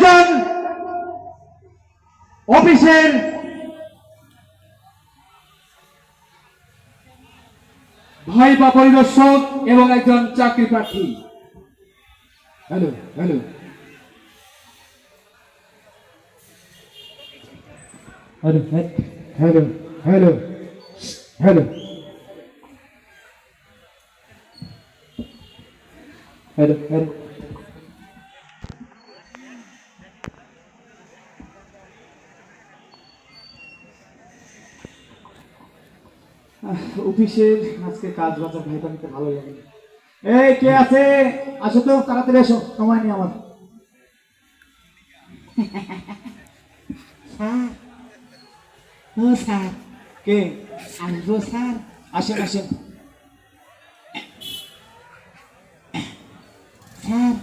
একজন অফিসের ভাইবা পরিদর্শক এবং একজন চাকরি প্রার্থী। Hello hello hello hello hello hello hello hello অফিসের আজকে কাজ বাজার ভাইটা নিতে ভালো লাগে। এই কে আছে, আসো তো তাড়াতাড়ি এসো, সময় নেই আমার। স্যার, ও স্যার, কে? আসবো স্যার? আসেন আসেন। স্যার,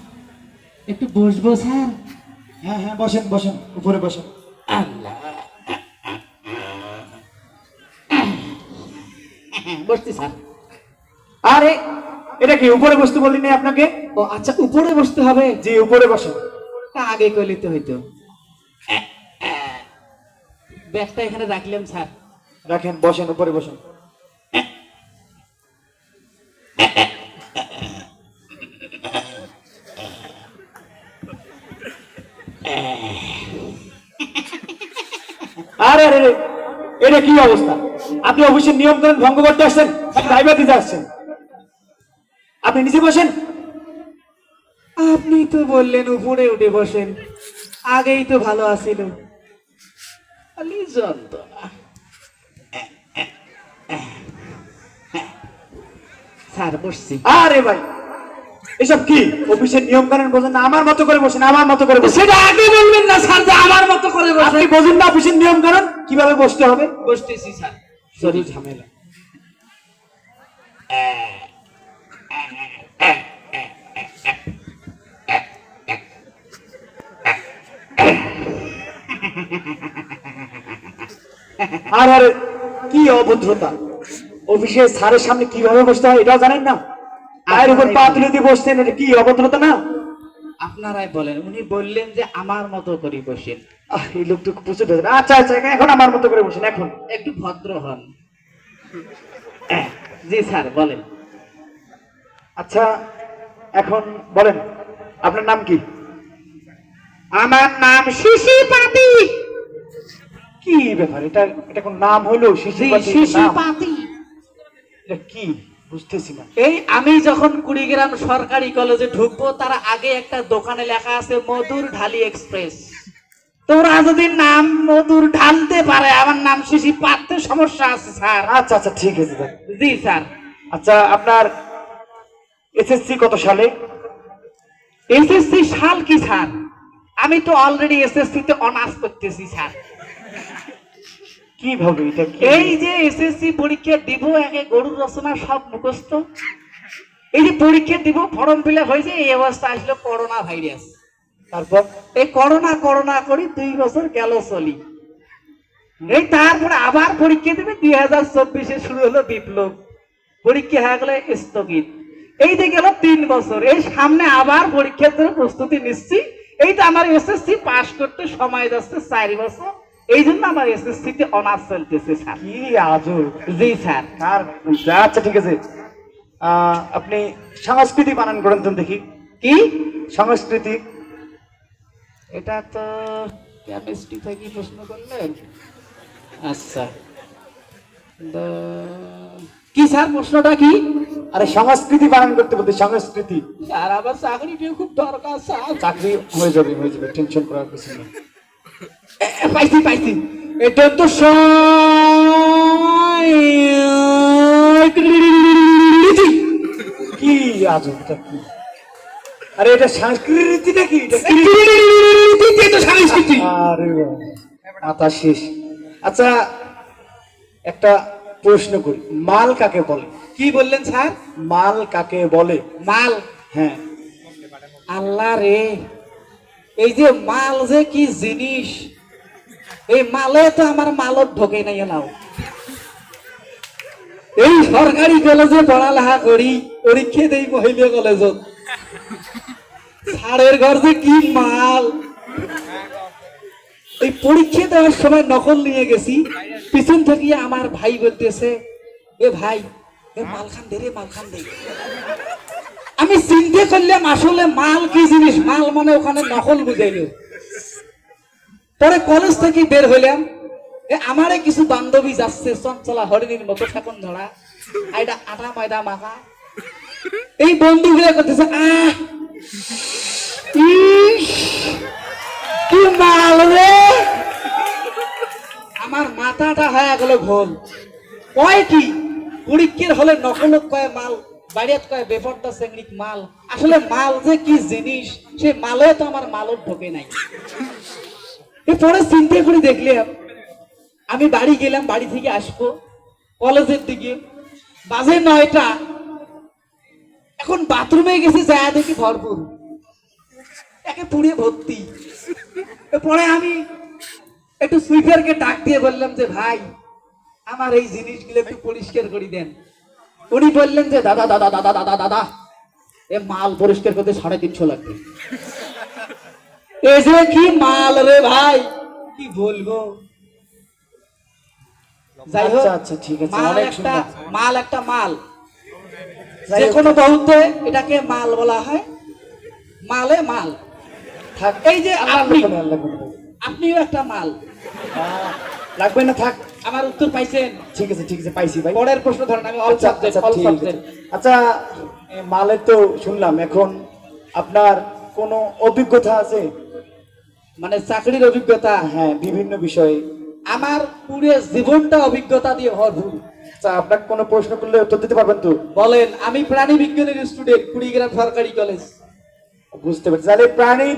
একটু বসবো স্যার? হ্যাঁ হ্যাঁ বসেন বসেন, উপরে বসেন। আল্লাহ, বসছি স্যার। আরে এটা কি উপরে বসতে বলিনি আপনাকে? ও আচ্ছা, উপরে বসতে হবে? জি উপরে বসেন। তা আগে কইলে হইতো। ব্যাগটা এখানে রাখলাম স্যার। রাখেন, বসেন, উপরে বসেন। আরে আরে আরে, এটা কি অবস্থা? আপনি অফিসের নিয়ম কানুন ভঙ্গ করতে আসছেন, ড্রাইভার দিতে আসছেন? আপনি নিচে বসেন। আপনি তো বললেন উপরে উঠে বসেন, আগেই তো ভালো আছিল। খালি যন্ত্রণা। স্যার বসছি। আরে ভাই, এসব কি? অফিসের নিয়ম কানুন বোঝেন না? আমার মতো করে বসেন, আমার মতো করে বসেন। সেটা আগে বলবেন না স্যার যে আমার মতো করে আপনি বসে? বোঝেন না অফিসের নিয়ম কানুন কিভাবে বসতে হবে? বসতেছি স্যার। সরি ঝামেলা। আর আরে কি অভদ্রতা! অফিসের স্যারের সামনে কিভাবে বসতে হয় এটাও জানেন না? পায়ের উপর পা তুলে দিয়ে বসছেন, এটা কি অভদ্রতা না? আপনারাই বলেন, উনি বললেন যে আমার মতো করে বসেন। এই লোক তো প্রচুর বোঝে না। আচ্ছা আচ্ছা, এখন আমার মতো করে বসেন এখন। একটু ভদ্র হন। জি স্যার বলেন। আচ্ছা এখন বলেন, আপনার নাম কি? আমার নাম শিশিপাতি। কি ব্যাপার, এটা এটা কোন নাম হলো? শিশুপাতি নাম? শিশিপাতি। এটা কি বুঝতেছি না। এই আমি যখন কুড়িগ্রাম সরকারি কলেজে ঢুকবো তার আগে একটা দোকানে লেখা আছে মধুর ঢালি এক্সপ্রেস। তোরা যদি নাম মধুর ঢালতে পারে, আমার নাম শিশি পাততে সমস্যা আছে স্যার। আচ্ছা আচ্ছা ঠিক আছে স্যার। জি স্যার। আচ্ছা আপনার এসএসসি কত সালে? এসএসসি সাল কি স্যার? আমি তো অলরেডি এসএসসি তে অনার্স করতেছি স্যার। কিভাবে এটা কি? এই যে এসএসসি পরীক্ষা দিব, একে গরুর রচনা সব মুখস্থ। এই যে পরীক্ষা দিব, ফর্ম ফিল আপ হয়েছে, এই অবস্থা আসলো করোনা ভাইরাস। তারপর এই করোনা করোনা করি 2 বছর গেল চলি। এই তারপরে আবার পরীক্ষা দেবে, 2024-এ শুরু হলো বিপ্লব। পরীক্ষা হয়ে গেলে স্থগিত। এই যে গেল 3 বছর, এই সামনে আবার পরীক্ষার জন্য প্রস্তুতি নিচ্ছি। এই তো আমার এসএসসি পাস করতে সময় যাচ্ছে 4 বছর। এই জন্য আমার এসএসসি তে অনার্স চলতেছে স্যার। কি আজব! জি স্যার। আচ্ছা ঠিক আছে, আপনি সংস্কৃতি বানান করেন তো দেখি। কি সংস্কৃতি? এটা তো কেমিস্ট্রি থেকে প্রশ্ন করলেন। আচ্ছা কি স্যার, প্রশ্নটা কি? আরে সংস্কৃতি বানান করতে বলতে, সংস্কৃতি। স্যার আমার চাকরিটিও খুব দরকার স্যার। চাকরি হয়ে যাবে হয়ে যাবে, টেনশন করার কিছু নেই। পাইছি পাইছি। এটা তো কি আজব, এটা কি? আরে এটা সংস্কৃতি নাকি? সংস্কৃতি। আরে মাথা শেষ। আচ্ছা একটা প্রশ্ন করি, মাল কাকে বলে? কি বললেন স্যার? মাল কাকে বলে? মাল? হ্যাঁ। আল্লাহ রে, এই যে মাল যে কি জিনিস, এই মালে তো আমার মালত ঢোকে নাই নাও। এই সরকারি কলেজে পড়ালেখা করি, পরীক্ষা দেই মহিলা কলেজত, স্যারের ঘর যে কি মাল। পরীক্ষা দেওয়ার সময় নকল নিয়ে গেছি, পিছন থেকে আমার ভাই বলতেছে, এ ভাই এ মালখান দে রে, মালখান দে। আমি চিন্তা করলাম আসলে মাল কি জিনিস, মাল মানে ওখানে নকল বুঝাইলো। পরে কলেজ থেকে বের হইলাম, আমারে কিছু বান্ধবী যাচ্ছে চঞ্চলা হরিণীর মতো ঠাকুর ধরা, আইডা আটা ময়দা মাখা, এই বন্ধু গুলো করতেছে আহ ইস কি মাল রে। আমার মাথাটা হয়ে গেল ঘোল। কয় কি পরীক্ষার হলে নকল কয় মাল, বাইরেত কয় বেপরটা সেঙ্গিক মাল। আসলে মাল যে কি জিনিস, সে মালে তো আমার মালও ঢোকে নাই। এরপরে চিন্তা করে দেখলাম, আমি বাড়ি গেলাম, বাড়ি থেকে আসবো কলেজের দিকে, বাজে 9টা। এখন বাথরুমে গেছি, যা দেখি ভরপুর, একে পুড়ে ভর্তি। পরে আমি একটু সুইপারকে ডাক দিয়ে বললাম যে ভাই আমার এই জিনিসগুলো একটু পরিষ্কার করে দেন। উনি বললেন যে দাদা দাদা দাদা দাদা দাদা এ মাল পরিষ্কার করতে 350 লাগবে। এ যে কি মাল রে ভাই, কি বলবো। যাই হোক, আচ্ছা আচ্ছা ঠিক আছে, মাল অনেক একটা সুন্দর। মাল, একটা মাল, যাই যে হোক, কোনো বহুতে এটাকে মাল বলা হয়, মালে মাল। থাক, এই যে আল্লাহ আপনি, করবেন, আল্লাহ করবেন। আপনিও একটা মাল। লাগবে না, থাক। আমার উত্তর পাইছেন? ঠিক আছে ঠিক আছে, পাইছি ভাই। পরের প্রশ্ন ধরেন, আমি অল আচ্ছা, সাবজেক্ট, আচ্ছা, অল ঠিক সাবজেক্ট। আছে। আচ্ছা, মালের তো শুনলাম, এখন আপনার কোনো অভিজ্ঞতা আছে? মানে চাকরির অভিজ্ঞতা? হ্যাঁ, বিভিন্ন বিষয়ে। আমার পুরো জীবনটা অভিজ্ঞতা দিয়ে ভরপুর। আচ্ছা, আপনাকে কোনো প্রশ্ন করলে উত্তর দিতে পারবেন তো? বলেন। আমি প্রাণী বিজ্ঞানের স্টুডেন্ট, কুড়িগ্রাম সরকারি কলেজ। বুঝতে পারছি, তাহলে প্রাণী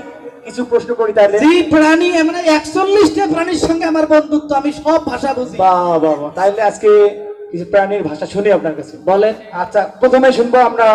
কিছু প্রশ্ন করি তাহলে। জি, প্রাণী মানে 41টা প্রাণীর সঙ্গে আমার বন্ধুত্ব, আমি সব ভাষা বুঝি। বাহ বাহ বাহ, তাহলে আজকে কিছু প্রাণীর ভাষা শুনি আপনার কাছে। বলেন। আচ্ছা, প্রথমে শুনবো আমরা